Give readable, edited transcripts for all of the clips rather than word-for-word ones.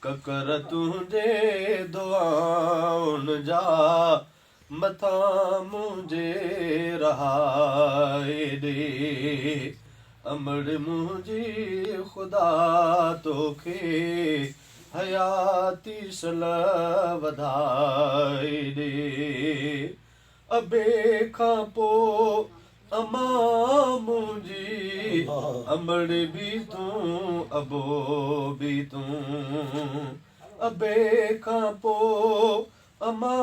ककर तुंहिंजे दुआउन जा मथा मुंहिंजे रहाए ॾे अमड़ मुंहिंजी ख़ुदा तोखे हयाती सल वधाए ॾे अबे खां पोइ अमा मुंहिंजी अमड़ बि तूं अबो बि तूं अबे खां पोइ अमा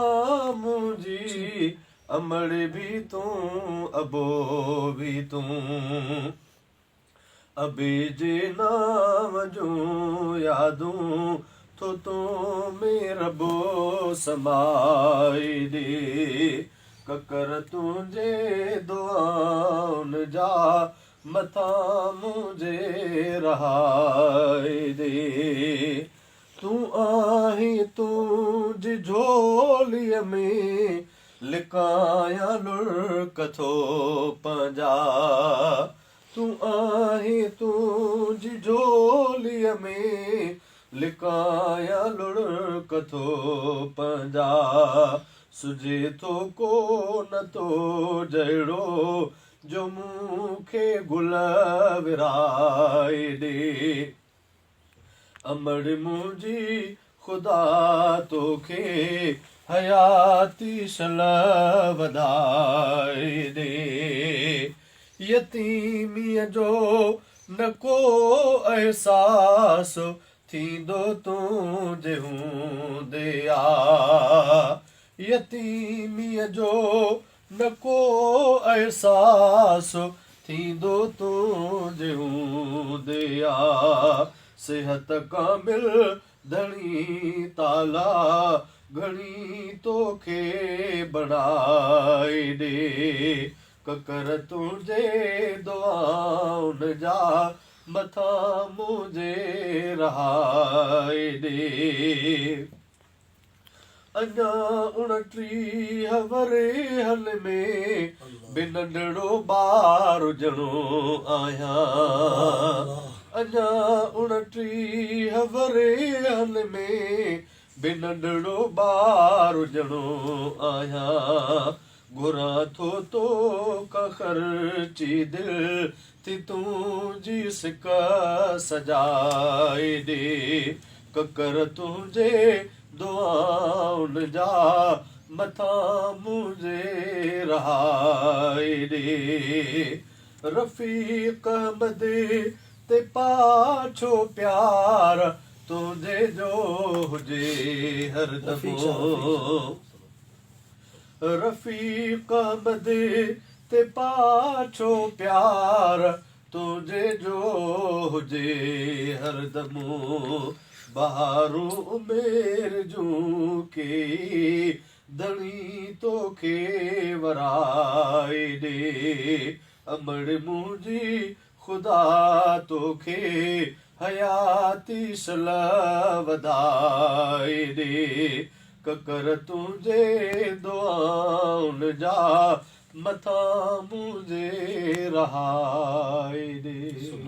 मुंहिंजी अमड़ बि तूं अबो बि तूं अबे जे नाम जूं यादूं तो तूं में रबो समाए ॾे ककर तुंहिंजे दुआउन जा मथा मुंहिंजे रहाए ॾे तूं आहीं तुंहिंजी झोलीअ में लिकायां लुड़क थो पंहिंजा तूं आहीं तुंहिंजी झोलीअ में लिकायां लुड़क थो पंहिंजा सुझे थो कोन तो जहिड़ो जो मूंखे गुल विराए ॾे अमड़ मुंहिंजी ख़ुदा तोखे हयाती सल वधाए ॾे यतीमीअ जो न को अहसास थींदो तुंहिंजे हूंदे आ यतीमीअ जो न को अहसास थींदो तुंहिंजे हूंदे आ सिहत कामिल धणी ताला घणी तोखे बणाए ॾे ककर तुंहिंजे दुआउन जा मथा मुंहिंजे रहाए ॾे अञा 29 वरेहल में बि नंढड़ो ॿार ॼणो आहियां अञा 29 वरेहल में बि नंढड़ो ॿार ॼणो आहियां घुरां थो तो ख़र्ची दिलि थी तुंहिंजी सिक सजाए ॾे ककर तुंहिंजे दुआउन जा मथा मुंहिंजे रहाए ॾे रफ़ीक अहमद ते पाछो प्यार तुंहिंजे जो हुजे हरदम रफ़ीक अहमद ते पाछो प्यार तुंहिंजे जो हुजे हरदम बहारूं उमेर जूं के धणी तोखे वराए ॾे अमड़ मुंहिंजी ख़ुदा तोखे हयाती सल वधाए ॾे ककर तुंहिंजे दुआउन जा मथा मुंहिंजे रहाए ॾे